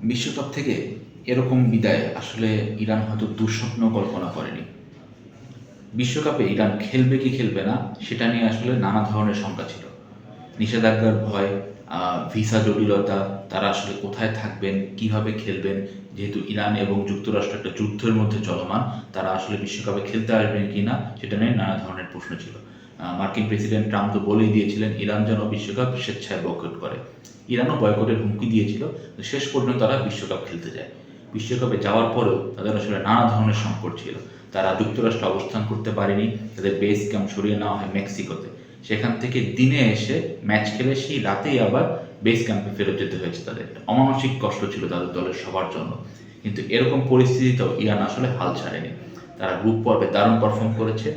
বিশ্বকাপ থেকে এরকম বিদায় আসলে ইরান হয়তো দুঃস্বপ্ন কল্পনা করেনি। বিশ্বকাপে ইরান খেলবে কি খেলবে না সেটা নিয়ে আসলে নানা ধরনের শঙ্কা ছিল। নিষেধাজ্ঞার ভয়, ভিসা জটিলতা, তারা আসলে কোথায় থাকবেন, কিভাবে খেলবেন, যেহেতু ইরান এবং যুক্তরাষ্ট্র একটা যুদ্ধের মধ্যে চলমান, তারা আসলে বিশ্বকাপে খেলতে আসবেন কি না সেটা নিয়ে নানা ধরনের প্রশ্ন ছিল। মার্কিন প্রেসিডেন্ট ট্রাম্প তো বলেই দিয়েছিলেন ইরান যেন বিশ্বকাপ স্বেচ্ছায় বয়কট করে। ইরানও বয়কটের হুমকি দিয়েছিল, শেষ পর্যন্ত তারা বিশ্বকাপ খেলতে যায়। বিশ্বকাপে যাওয়ার পরেও তাদের আসলে নানা ধরনের সংকট ছিল। তারা যুক্তরাষ্ট্রে অবস্থান করতে পারেনি, তাদের বেস ক্যাম্প সরিয়ে নেওয়া হয় মেক্সিকোতে। সেখান থেকে দিনে এসে ম্যাচ খেলে সেই রাতেই আবার বেস ক্যাম্পে ফেরত যেতে হয়েছে তাদের। অমানসিক কষ্ট ছিল তাদের দলের সবার জন্য। কিন্তু এরকম পরিস্থিতিতেও ইরান আসলে হাল ছাড়েনি। তারা গ্রুপ পর্বে দারুণ পারফর্ম করেছে।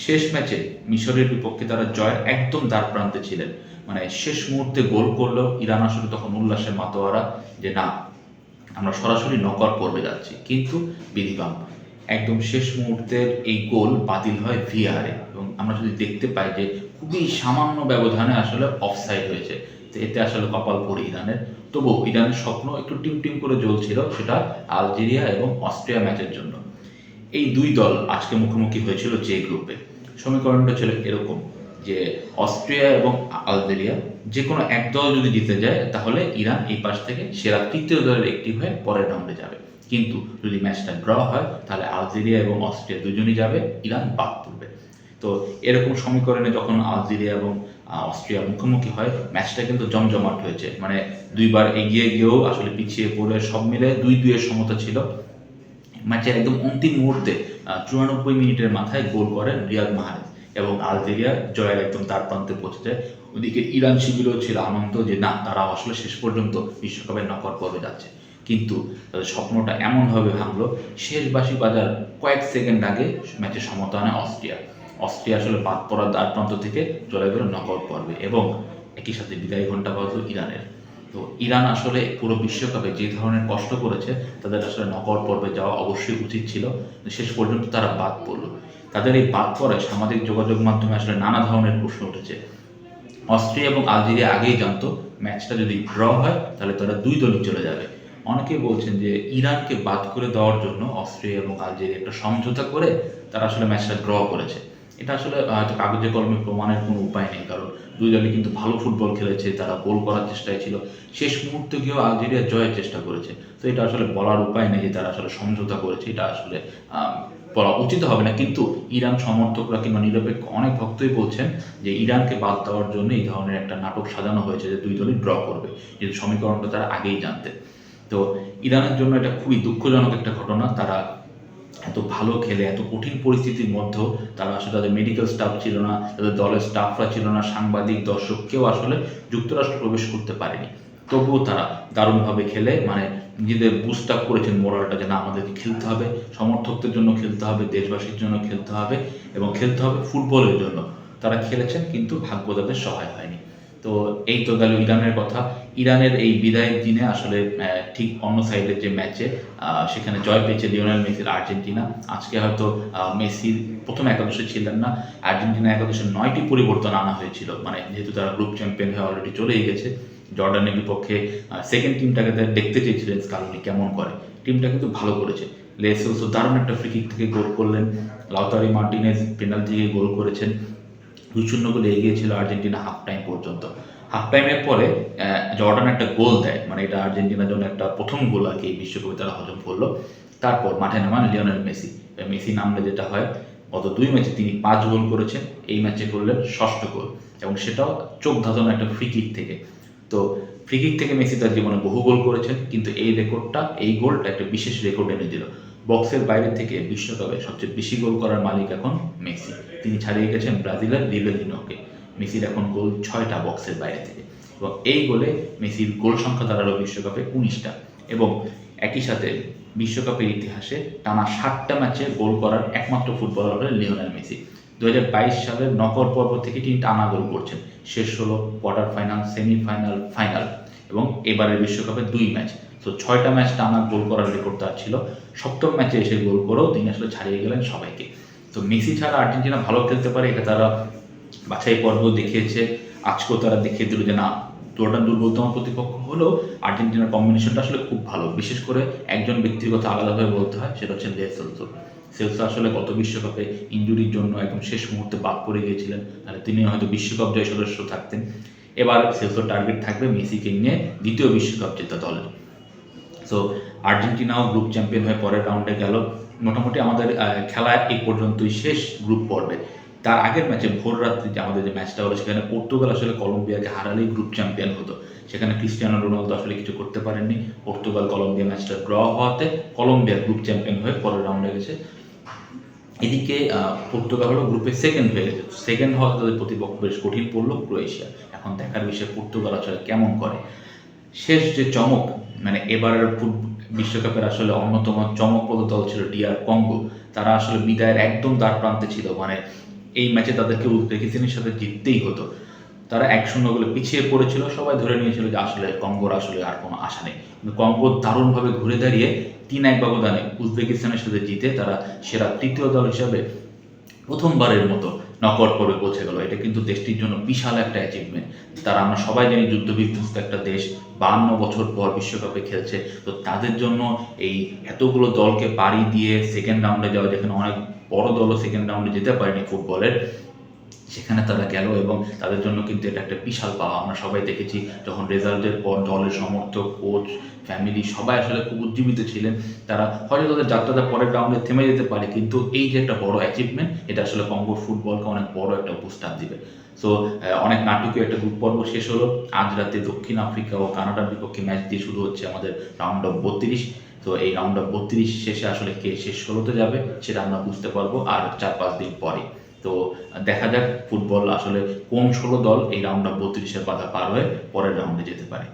শেষ ম্যাচে মিশরের বিপক্ষে তারা জয়ের একদম দ্বার প্রান্তে ছিলেন। মানে শেষ মুহূর্তে গোল করলেও ইরান আসলে তখন উল্লাসে মাতোয়ারা, যে না, আমরা সরাসরি নকআউট পর্বে যাচ্ছি। কিন্তু বিধিবাম একদম শেষ মুহূর্তের এই গোল বাতিল হয় ভিআরে, এবং আমরা যদি দেখতে পাই যে খুবই সামান্য ব্যবধানে আসলে অফসাইড হয়েছে। তো এতে আসলে কপাল পড়ে ইরানের। তবুও ইরানের স্বপ্ন একটু টিম টিম করে জ্বলছিল, সেটা আলজেরিয়া এবং অস্ট্রিয়া ম্যাচের জন্য। এই দুই দল আজকে মুখোমুখি হয়েছিল যে গ্রুপে। সমীকরণটা ছিল এরকম যে অস্ট্রিয়া এবং আলজেরিয়া, যে কোনো এক দল যদি জিতে যায় তাহলে ইরান এই পাশ থেকে সেরা তৃতীয় দলের একটি হয়ে পরের রাউন্ডে যাবে। কিন্তু যদি ম্যাচটা ড্র হয় তাহলে আলজেরিয়া এবং অস্ট্রিয়া দুজনই যাবে, ইরান বাদ পড়বে। তো এরকম সমীকরণে যখন আলজেরিয়া এবং অস্ট্রিয়া মুখোমুখি হয়, ম্যাচটা কিন্তু জমজমাট হয়েছে। মানে দুইবার এগিয়ে গিয়েও আসলে পিছিয়ে পড়ে সব মিলে 2-2 সমতা ছিল। ম্যাচের একদম অন্তিম মুহূর্তে 94 মিনিটের মাথায় গোল করেন রিয়াদ মাহরেজ, এবং আলজেরিয়া জয়ের একদম তার প্রান্তে পৌঁছে যায়। ওদিকে ইরান শিবিরও ছিল আনন্দ যে না, তারা আসলে শেষ পর্যন্ত বিশ্বকাপের নকআউট পর্বে যাচ্ছে। কিন্তু তাদের স্বপ্নটা এমনভাবে ভাঙলো, শেষ বাঁশি বাজার কয়েক সেকেন্ড আগে ম্যাচে সমতা আনে অস্ট্রিয়া। অস্ট্রিয়া আসলে বাদ পড়ার দ্বার প্রান্ত থেকে চলে গেল নকআউট পর্বে, এবং একই সাথে বিদায় ঘন্টা বাজলো ইরানের। তো ইরান আসলে পুরো বিশ্বকাপে যে ধরনের কষ্ট করেছে, তাদের আসলে নকআউট পর্বে যাওয়া অবশ্যই উচিত ছিল। শেষ পর্যন্ত তারা বাদ পড়লো। তাদের এই বাদ পড়ায় সামাজিক যোগাযোগ মাধ্যমে আসলে নানা ধরনের প্রশ্ন উঠেছে। অস্ট্রিয়া এবং আলজেরিয়া আগেই জানতো ম্যাচটা যদি ড্র হয় তাহলে তারা দুই দলই চলে যাবে। অনেকে বলছেন যে ইরানকে বাদ করে দেওয়ার জন্য অস্ট্রিয়া এবং আলজেরিয়া একটা সমঝোতা করে তারা আসলে ম্যাচটা ড্র করেছে। এটা আসলে হয়তো কাগজে কলমে প্রমাণের কোনো উপায় নেই, কারণ দুই দলই কিন্তু ভালো ফুটবল খেলেছে, তারা গোল করার চেষ্টায় ছিল। শেষ মুহূর্তে গিয়েও আলজেরিয়া জয়ের চেষ্টা করেছে। তো এটা আসলে বলার উপায় নেই যে তারা আসলে সমঝোতা করেছে, এটা আসলে বলা উচিত হবে না। কিন্তু ইরান সমর্থকরা কিংবা নিরপেক্ষ অনেক ভক্তই বলছেন যে ইরানকে বাদ দেওয়ার জন্য এই ধরনের একটা নাটক সাজানো হয়েছে যে দুই দলই ড্র করবে, যেহেতু সমীকরণটা তারা আগেই জানতেন। তো ইরানের জন্য এটা খুবই দুঃখজনক একটা ঘটনা। তারা এত ভালো খেলে এত কঠিন পরিস্থিতির মধ্যেও তারা আসলে তাদের মেডিকেল স্টাফ ছিল না, তাদের দলের স্টাফরা ছিল না, সাংবাদিক দর্শক কেউ আসলে যুক্তরাষ্ট্র প্রবেশ করতে পারেনি। তবুও তারা দারুণভাবে খেলে মানে নিজেদের বুস্ট আপ করেছেন মোরালটা, যে না, আমাদেরকে খেলতে হবে, সমর্থকদের জন্য খেলতে হবে, দেশবাসীর জন্য খেলতে হবে, এবং খেলতে হবে ফুটবলের জন্য। তারা খেলেছেন, কিন্তু ভাগ্য তাদের সহায় হয়নি। তো এই তো গেল ইরানের কথা। ইরানের এই বিদায়ের দিনে আসলে ঠিক অন্য সাইডের যে ম্যাচে সেখানে জয় পেয়েছে লিওনেল মেসির আর্জেন্টিনা। আজকে হয়তো মেসির প্রথম একাদশে ছিলেন না। আর্জেন্টিনা একাদশে 9টি পরিবর্তন আনা হয়েছিল, মানে যেহেতু তারা গ্রুপ চ্যাম্পিয়ন হয়ে অলরেডি চলেই গেছে। জর্ডানের বিপক্ষে সেকেন্ড টিমটাকে দেখতে চেয়েছিলেন স্কালোনি কেমন করে। টিমটা কিন্তু ভালো করেছে। লেসেলসো দারুণ একটা ফ্রি কিক থেকে গোল করলেন। লাউতারি মার্টিনেজ পেনাল্টি থেকে গোল করেছেন। 2-0 গোলে এগিয়েছিল আর্জেন্টিনা হাফ টাইম পর্যন্ত। হাফ টাইমের পরে জর্ডান একটা গোল দেয়, মানে এটা আর্জেন্টিনার জন্য একটা প্রথম গোল আর কি এই বিশ্বকাপে তারা হজম করলো। তারপর মাঠে নামান লিওনেল মেসি। মেসি নামলে যেটা হয়, গত 2 ম্যাচে তিনি 5 গোল করেছেন, এই ম্যাচে করলেন 6ষ্ঠ গোল, এবং সেটাও চোখ ধাঁধানো একটা ফ্রি কিক থেকে। তো ফ্রি কিক থেকে মেসি তার জীবনে বহু গোল করেছেন, কিন্তু এই রেকর্ডটা, এই গোলটা একটা বিশেষ রেকর্ড এনে দিল। বক্সের বাইরে থেকে বিশ্বকাপে সবচেয়ে বেশি গোল করার মালিক এখন মেসি। তিনি ছাড়িয়ে গেছেন ব্রাজিলের রিভেলিনোকে। মেসির এখন গোল 6টা বক্সের বাইরে থেকে, এবং এই গোলে মেসির গোল সংখ্যা দাঁড়ালো বিশ্বকাপে 19টা। এবং একই সাথে বিশ্বকাপের ইতিহাসে টানা 7টা ম্যাচে গোল করার একমাত্র ফুটবলার হলেন লিওনেল মেসি। 2022 সালের নকআউট পর্ব থেকে তিনি টানা গোল করছেন। শেষ 16, কোয়ার্টার ফাইনাল, সেমিফাইনাল, ফাইনাল, এবং এবারের বিশ্বকাপে 2 ম্যাচ। তো 6টা ম্যাচ টানা গোল করার রেকর্ড তার ছিল। 7ম ম্যাচে এসে গোল করেও তিনি আসলে ছাড়িয়ে গেলেন সবাইকে। তো মেসি ছাড়া আর্জেন্টিনা ভালো খেলতে পারে, এটা তারা বাছাই পর্ব দেখিয়েছে। আজকেও তারা দেখিয়ে দিল যে না, জর্ডান দুর্বলতম প্রতিপক্ষ হলেও আর্জেন্টিনার কম্বিনেশনটা আসলে খুব ভালো, বিশেষ করে একজন ব্যক্তির কথা আলাদাভাবে বলতে হয়, সেটা হচ্ছে লে সেলসো। সেলসো আসলে গত বিশ্বকাপে ইনজুরির জন্য একদম শেষ মুহূর্তে বাদ পড়ে গিয়েছিলেন, তাহলে তিনি হয়তো বিশ্বকাপ জয় সদস্য থাকতেন। এবার সেলসোর টার্গেট থাকবে মেসিকে নিয়ে দ্বিতীয় বিশ্বকাপ জেতা দলের। সো আর্জেন্টিনাও গ্রুপ চ্যাম্পিয়ন হয়ে পরের রাউন্ডে গেল। মোটামুটি আমাদের খেলা এই পর্যন্তই শেষ গ্রুপ পর্বে। তার আগের ম্যাচে ভোর রাত্রি যে আমাদের যে ম্যাচটা হলো, সেখানে পর্তুগাল আসলে কলম্বিয়াকে হারালেই গ্রুপ চ্যাম্পিয়ন হতো। সেখানে ক্রিস্টিয়ানো রোনালদো আসলে কিছু করতে পারেননি। পর্তুগাল কলম্বিয়া ম্যাচটা ড্র হওয়াতে কলম্বিয়া গ্রুপ চ্যাম্পিয়ন হয়ে পরের রাউন্ডে গেছে। এদিকে পর্তুগাল হলো গ্রুপে সেকেন্ড হয়ে গেছে। সেকেন্ড হওয়াতে তাদের প্রতিপক্ষ বেশ কঠিন পড়লো ক্রোয়েশিয়া। এখন দেখার বিষয় পর্তুগাল আসলে কেমন করে। শেষ যে চমক, মানে এবারের বিশ্বকাপের আসলে অন্যতম চমকপ্রদ দল ছিল ডিআর কঙ্গো। তারা আসলে বিদায়ের একদম দ্বার প্রান্তে ছিল, মানে এই ম্যাচে তাদেরকে উজবেকিস্তানের সাথে জিততেই হতো। তারা 1-0 গোলে পিছিয়ে পড়েছিল, সবাই ধরে নিয়েছিল যে আসলে কঙ্গোর আসলে আর কোনো আশা নেই, কিন্তু কঙ্গো দারুণভাবে ঘুরে দাঁড়িয়ে 3-1 ব্যবধানে উজবেকিস্তানের সাথে জিতে তারা সেরা তৃতীয় দল হিসাবে প্রথমবারের মতো নকআউট পর্বে পৌঁছে গেল। এটা কিন্তু দেশটির জন্য বিশাল একটা অ্যাচিভমেন্ট। তারা, আমরা সবাই জানি, যুদ্ধ বিধ্বস্ত একটা দেশ, 52 বছর পর বিশ্বকাপে খেলছে। তো তাদের জন্য এই এতগুলো দলকে পাড়ি দিয়ে সেকেন্ড রাউন্ডে যাওয়া, যেখানে অনেক বড় দলও সেকেন্ড রাউন্ডে যেতে পারেনি ফুটবলের, সেখানে তারা গেল এবং তাদের জন্য কিন্তু এটা একটা বিশাল পাওয়া। আমরা সবাই দেখেছি যখন রেজাল্টের পর দলের সমর্থক, কোচ, ফ্যামিলি সবাই আসলে খুব উজ্জীবিত ছিলেন। তারা হয়তো তাদের যাত্রাটা পরের রাউন্ডে থেমে যেতে পারে, কিন্তু এই যে একটা বড় অ্যাচিভমেন্ট, এটা আসলে কঙ্গোর ফুটবলকে অনেক বড় একটা বুস্টার দিবে। সো অনেক নাটকীয় একটা গ্রুপ পর্ব শেষ হলো। আজ রাতে দক্ষিণ আফ্রিকা ও কানাডার বিপক্ষে ম্যাচ দিয়ে শুরু হচ্ছে আমাদের রাউন্ড অফ 32। তো এই রাউন্ড অফ 32 শেষে আসলে কে শেষ 16তে যাবে সেটা আমরা বুঝতে পারবো আর 4-5 দিন পরে। তো দেখা যাক ফুটবল আসলে কোন 16 দল এই রাউন্ড অফ 32-এর বাধা পার হয়ে পরের রাউন্ডে যেতে পারে।